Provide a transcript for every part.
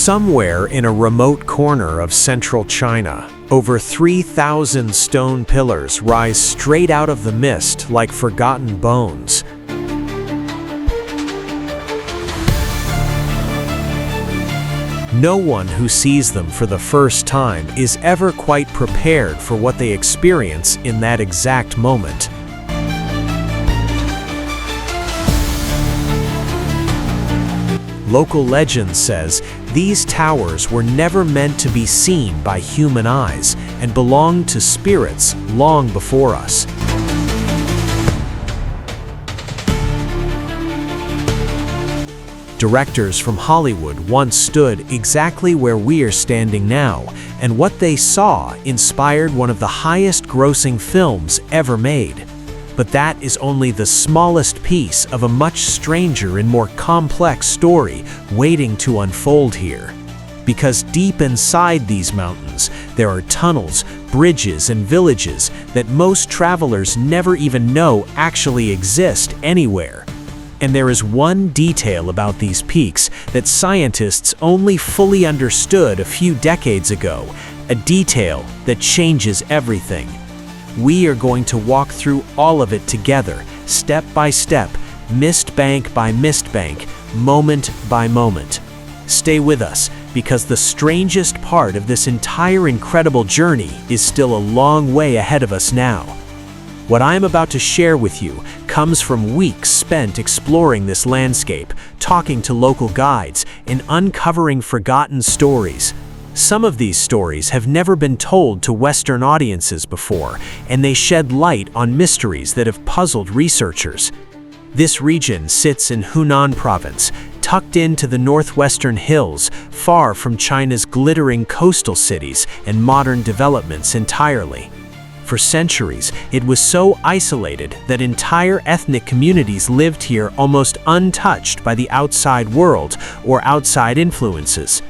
Somewhere in a remote corner of central China, over 3,000 stone pillars rise straight out of the mist like forgotten bones. No one who sees them for the first time is ever quite prepared for what they experience in that exact moment. Local legend says these towers were never meant to be seen by human eyes and belonged to spirits long before us. Directors from Hollywood once stood exactly where we're standing now, and what they saw inspired one of the highest-grossing films ever made. But that is only the smallest piece of a much stranger and more complex story waiting to unfold here. Because deep inside these mountains, there are tunnels, bridges, and villages that most travelers never even know actually exist anywhere. And there is one detail about these peaks that scientists only fully understood a few decades ago, a detail that changes everything. We are going to walk through all of it together, step by step, mist bank by mist bank, moment by moment. Stay with us, because the strangest part of this entire incredible journey is still a long way ahead of us now. What I'm about to share with you comes from weeks spent exploring this landscape, talking to local guides, and uncovering forgotten stories. Some of these stories have never been told to Western audiences before, and they shed light on mysteries that have puzzled researchers. This region sits in Hunan province, tucked into the northwestern hills, far from China's glittering coastal cities and modern developments entirely. For centuries, it was so isolated that entire ethnic communities lived here almost untouched by the outside world or outside influences.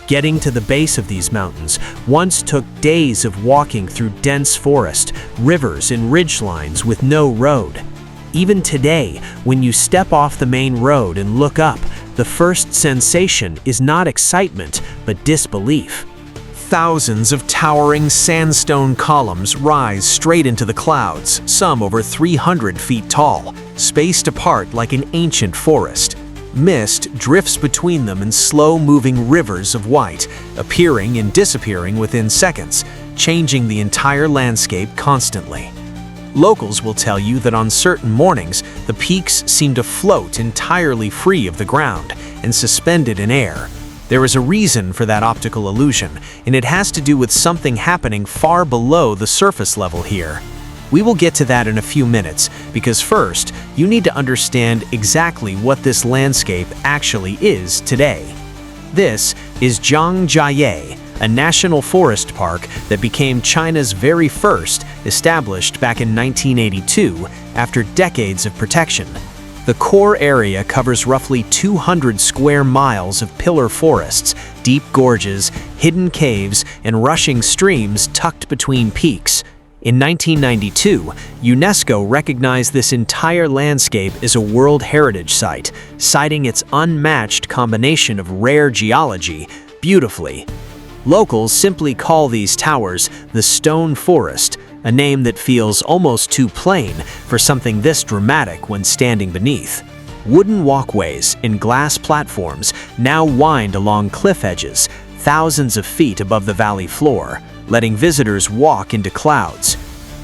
Getting to the base of these mountains once took days of walking through dense forest, rivers, and ridgelines with no road. Even today, when you step off the main road and look up, the first sensation is not excitement, but disbelief. Thousands of towering sandstone columns rise straight into the clouds, some over 300 feet tall, spaced apart like an ancient forest. Mist drifts between them in slow-moving rivers of white, appearing and disappearing within seconds, changing the entire landscape constantly. Locals will tell you that on certain mornings, the peaks seem to float entirely free of the ground and suspended in air. There is a reason for that optical illusion, and it has to do with something happening far below the surface level here. We will get to that in a few minutes, because first, you need to understand exactly what this landscape actually is today. This is Zhangjiajie, a national forest park that became China's very first, established back in 1982 after decades of protection. The core area covers roughly 200 square miles of pillar forests, deep gorges, hidden caves, and rushing streams tucked between peaks. In 1992, UNESCO recognized this entire landscape as a World Heritage Site, citing its unmatched combination of rare geology beautifully. Locals simply call these towers the Stone Forest, a name that feels almost too plain for something this dramatic when standing beneath. Wooden walkways and glass platforms now wind along cliff edges, thousands of feet above the valley floor, letting visitors walk into clouds.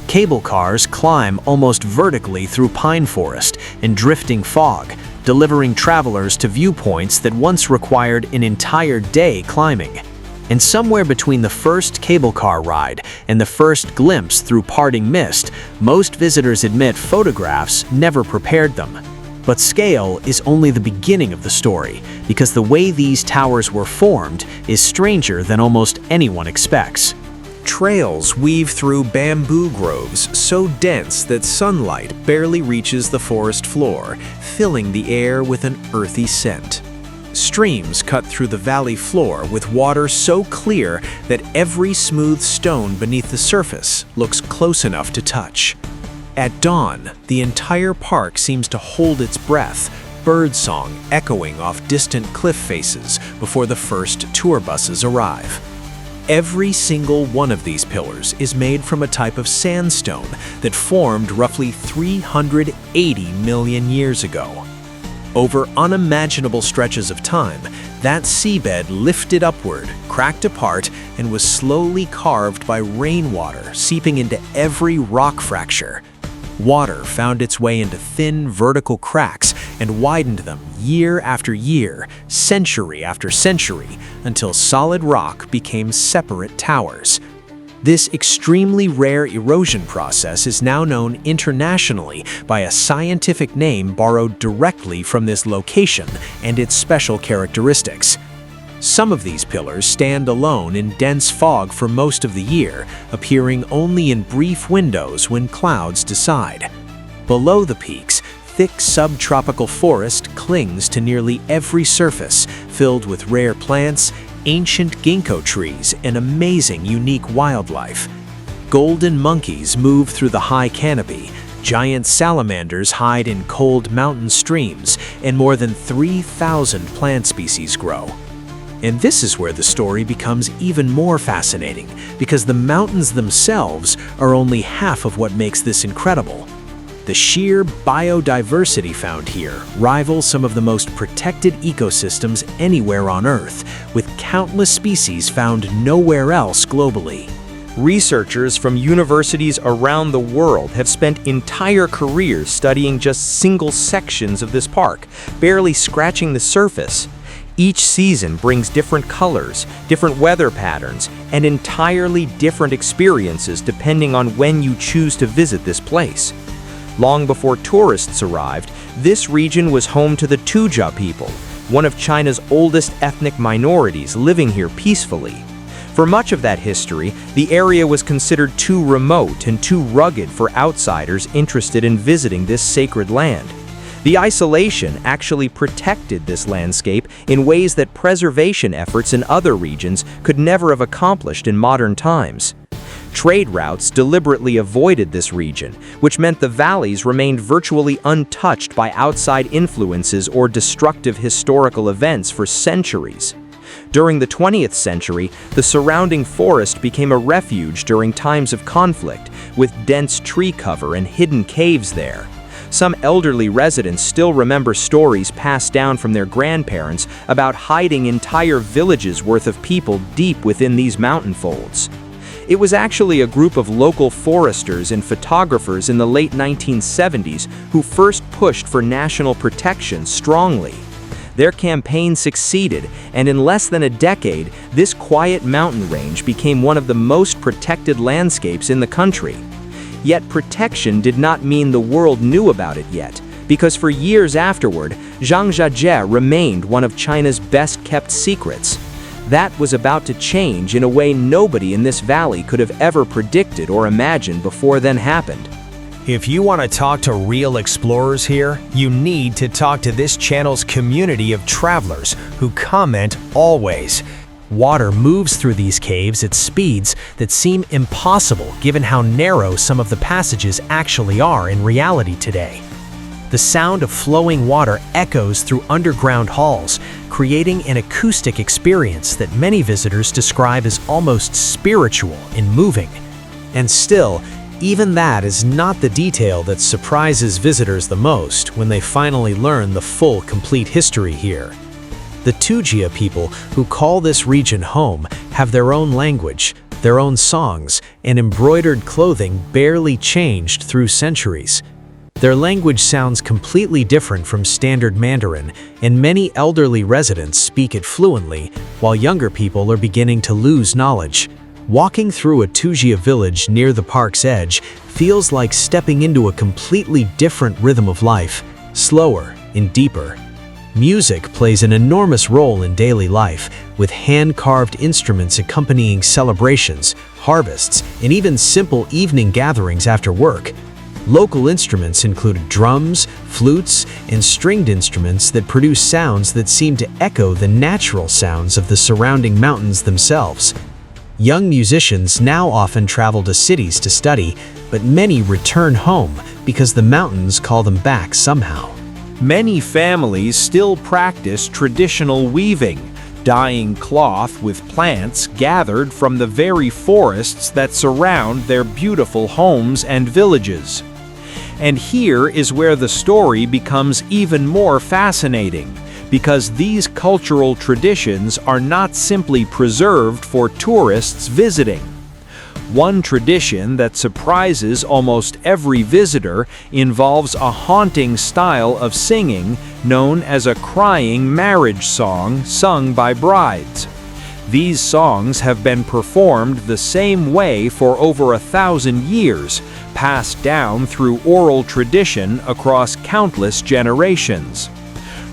Cable cars climb almost vertically through pine forest and drifting fog, delivering travelers to viewpoints that once required an entire day climbing. And somewhere between the first cable car ride and the first glimpse through parting mist, most visitors admit photographs never prepared them. But scale is only the beginning of the story, because the way these towers were formed is stranger than almost anyone expects. Trails weave through bamboo groves so dense that sunlight barely reaches the forest floor, filling the air with an earthy scent. Streams cut through the valley floor with water so clear that every smooth stone beneath the surface looks close enough to touch. At dawn, the entire park seems to hold its breath, birdsong echoing off distant cliff faces before the first tour buses arrive. Every single one of these pillars is made from a type of sandstone that formed roughly 380 million years ago. Over unimaginable stretches of time, that seabed lifted upward, cracked apart, and was slowly carved by rainwater seeping into every rock fracture. Water found its way into thin vertical cracks and widened them year after year, century after century, until solid rock became separate towers. This extremely rare erosion process is now known internationally by a scientific name borrowed directly from this location and its special characteristics. Some of these pillars stand alone in dense fog for most of the year, appearing only in brief windows when clouds decide. Below the peaks, thick subtropical forest clings to nearly every surface, filled with rare plants, ancient ginkgo trees, and amazing unique wildlife. Golden monkeys move through the high canopy, giant salamanders hide in cold mountain streams, and more than 3,000 plant species grow. And this is where the story becomes even more fascinating, because the mountains themselves are only half of what makes this incredible. The sheer biodiversity found here rivals some of the most protected ecosystems anywhere on Earth, with countless species found nowhere else globally. Researchers from universities around the world have spent entire careers studying just single sections of this park, barely scratching the surface. Each season brings different colors, different weather patterns, and entirely different experiences depending on when you choose to visit this place. Long before tourists arrived, this region was home to the Tujia people, one of China's oldest ethnic minorities living here peacefully. For much of that history, the area was considered too remote and too rugged for outsiders interested in visiting this sacred land. The isolation actually protected this landscape in ways that preservation efforts in other regions could never have accomplished in modern times. Trade routes deliberately avoided this region, which meant the valleys remained virtually untouched by outside influences or destructive historical events for centuries. During the 20th century, the surrounding forest became a refuge during times of conflict, with dense tree cover and hidden caves there. Some elderly residents still remember stories passed down from their grandparents about hiding entire villages worth of people deep within these mountain folds. It was actually a group of local foresters and photographers in the late 1970s who first pushed for national protection strongly. Their campaign succeeded, and in less than a decade, this quiet mountain range became one of the most protected landscapes in the country. Yet protection did not mean the world knew about it yet, because for years afterward, Zhangjiajie remained one of China's best-kept secrets. That was about to change in a way nobody in this valley could have ever predicted or imagined before then happened. If you want to talk to real explorers here, you need to talk to this channel's community of travelers who comment always. Water moves through these caves at speeds that seem impossible given how narrow some of the passages actually are in reality today. The sound of flowing water echoes through underground halls, creating an acoustic experience that many visitors describe as almost spiritual and moving. And still, even that is not the detail that surprises visitors the most when they finally learn the full, complete history here. The Tujia people, who call this region home, have their own language, their own songs, and embroidered clothing barely changed through centuries. Their language sounds completely different from standard Mandarin, and many elderly residents speak it fluently, while younger people are beginning to lose knowledge. Walking through a Tujia village near the park's edge feels like stepping into a completely different rhythm of life, slower and deeper. Music plays an enormous role in daily life, with hand-carved instruments accompanying celebrations, harvests, and even simple evening gatherings after work. Local instruments include drums, flutes, and stringed instruments that produce sounds that seem to echo the natural sounds of the surrounding mountains themselves. Young musicians now often travel to cities to study, but many return home because the mountains call them back somehow. Many families still practice traditional weaving, dyeing cloth with plants gathered from the very forests that surround their beautiful homes and villages. And here is where the story becomes even more fascinating, because these cultural traditions are not simply preserved for tourists visiting. One tradition that surprises almost every visitor involves a haunting style of singing known as a crying marriage song sung by brides. These songs have been performed the same way for over 1,000 years, passed down through oral tradition across countless generations.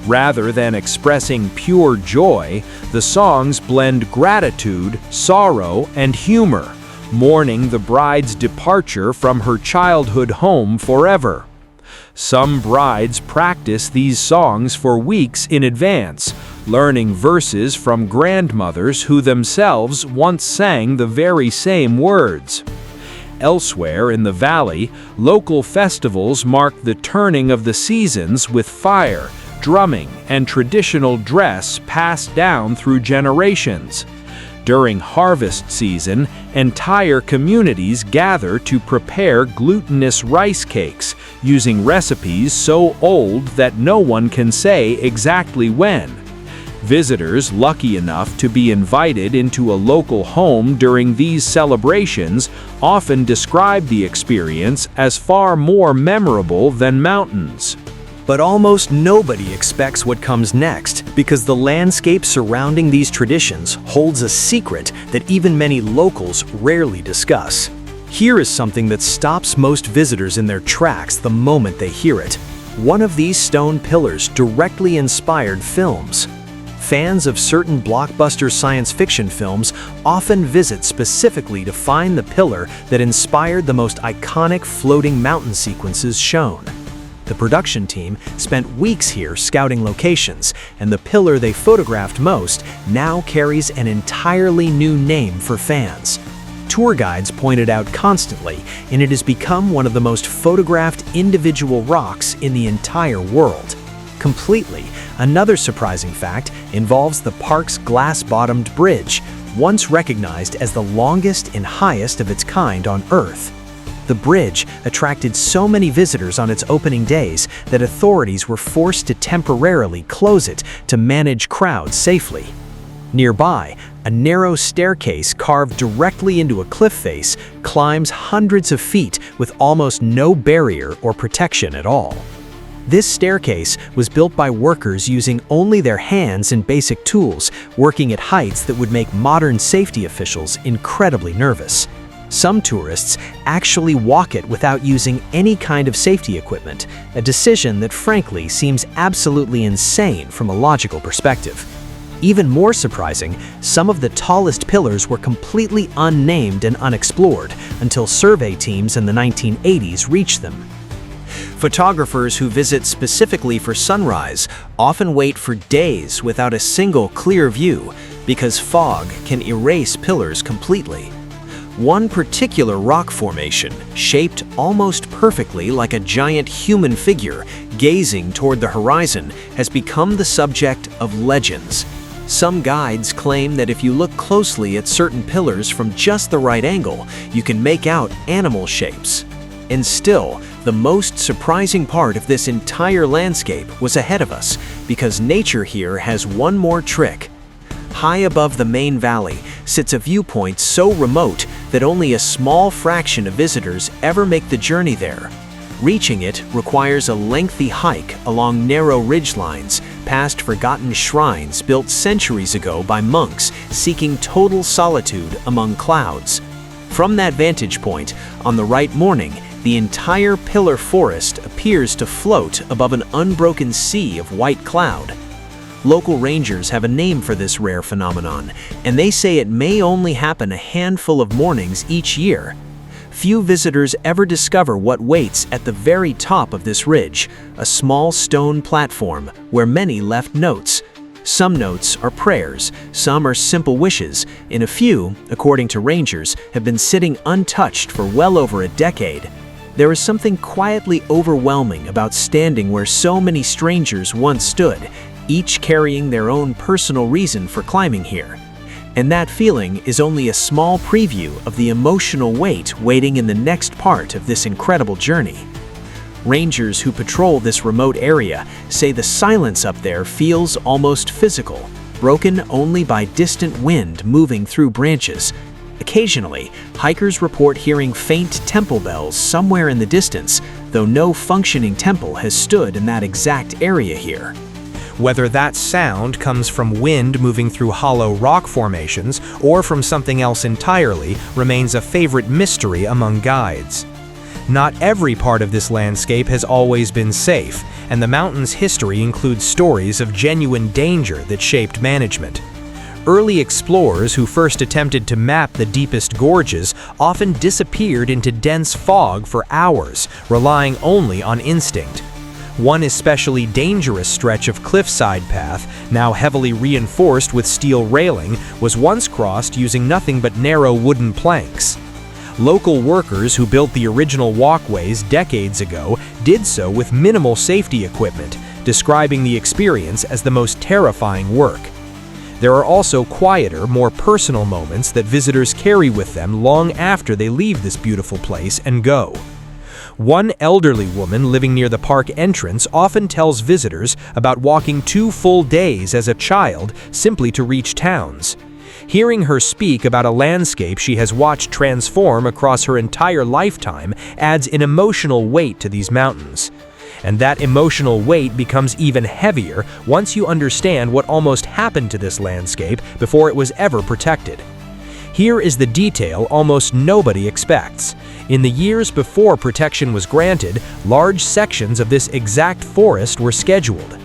Rather than expressing pure joy, the songs blend gratitude, sorrow, and humor, mourning the bride's departure from her childhood home forever. Some brides practice these songs for weeks in advance, learning verses from grandmothers who themselves once sang the very same words. Elsewhere in the valley, local festivals mark the turning of the seasons with fire, drumming, and traditional dress passed down through generations. During harvest season, entire communities gather to prepare glutinous rice cakes, using recipes so old that no one can say exactly when. Visitors lucky enough to be invited into a local home during these celebrations often describe the experience as far more memorable than mountains. But almost nobody expects what comes next, because the landscape surrounding these traditions holds a secret that even many locals rarely discuss. Here is something that stops most visitors in their tracks the moment they hear it. One of these stone pillars directly inspired films. Fans of certain blockbuster science fiction films often visit specifically to find the pillar that inspired the most iconic floating mountain sequences shown. The production team spent weeks here scouting locations, and the pillar they photographed most now carries an entirely new name for fans. Tour guides point it out constantly, and it has become one of the most photographed individual rocks in the entire world. Completely, another surprising fact involves the park's glass-bottomed bridge, once recognized as the longest and highest of its kind on Earth. The bridge attracted so many visitors on its opening days that authorities were forced to temporarily close it to manage crowds safely. Nearby, a narrow staircase carved directly into a cliff face climbs hundreds of feet with almost no barrier or protection at all. This staircase was built by workers using only their hands and basic tools, working at heights that would make modern safety officials incredibly nervous. Some tourists actually walk it without using any kind of safety equipment, a decision that frankly seems absolutely insane from a logical perspective. Even more surprising, some of the tallest pillars were completely unnamed and unexplored until survey teams in the 1980s reached them. Photographers who visit specifically for sunrise often wait for days without a single clear view because fog can erase pillars completely. One particular rock formation, shaped almost perfectly like a giant human figure gazing toward the horizon, has become the subject of legends. Some guides claim that if you look closely at certain pillars from just the right angle, you can make out animal shapes. And still, the most surprising part of this entire landscape was ahead of us, because nature here has one more trick. High above the main valley sits a viewpoint so remote that only a small fraction of visitors ever make the journey there. Reaching it requires a lengthy hike along narrow ridgelines, past forgotten shrines built centuries ago by monks seeking total solitude among clouds. From that vantage point, on the right morning, the entire pillar forest appears to float above an unbroken sea of white cloud. Local rangers have a name for this rare phenomenon, and they say it may only happen a handful of mornings each year. Few visitors ever discover what waits at the very top of this ridge, a small stone platform where many left notes. Some notes are prayers, some are simple wishes, and a few, according to rangers, have been sitting untouched for well over a decade. There is something quietly overwhelming about standing where so many strangers once stood, each carrying their own personal reason for climbing here. And that feeling is only a small preview of the emotional weight waiting in the next part of this incredible journey. Rangers who patrol this remote area say the silence up there feels almost physical, broken only by distant wind moving through branches. Occasionally, hikers report hearing faint temple bells somewhere in the distance, though no functioning temple has stood in that exact area here. Whether that sound comes from wind moving through hollow rock formations or from something else entirely remains a favorite mystery among guides. Not every part of this landscape has always been safe, and the mountain's history includes stories of genuine danger that shaped management. Early explorers who first attempted to map the deepest gorges often disappeared into dense fog for hours, relying only on instinct. One especially dangerous stretch of cliffside path, now heavily reinforced with steel railing, was once crossed using nothing but narrow wooden planks. Local workers who built the original walkways decades ago did so with minimal safety equipment, describing the experience as the most terrifying work. There are also quieter, more personal moments that visitors carry with them long after they leave this beautiful place and go. One elderly woman living near the park entrance often tells visitors about walking 2 full days as a child simply to reach towns. Hearing her speak about a landscape she has watched transform across her entire lifetime adds an emotional weight to these mountains. And that emotional weight becomes even heavier once you understand what almost happened to this landscape before it was ever protected. Here is the detail almost nobody expects. In the years before protection was granted, large sections of this exact forest were scheduled.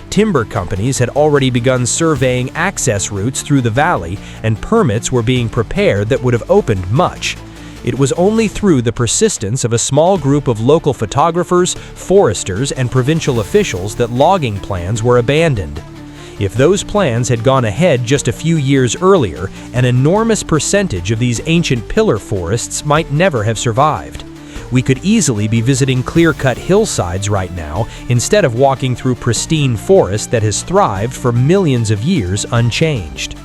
Timber companies had already begun surveying access routes through the valley, and permits were being prepared that would have opened much. It was only through the persistence of a small group of local photographers, foresters, and provincial officials that logging plans were abandoned. If those plans had gone ahead just a few years earlier, an enormous percentage of these ancient pillar forests might never have survived. We could easily be visiting clear-cut hillsides right now instead of walking through pristine forest that has thrived for millions of years unchanged.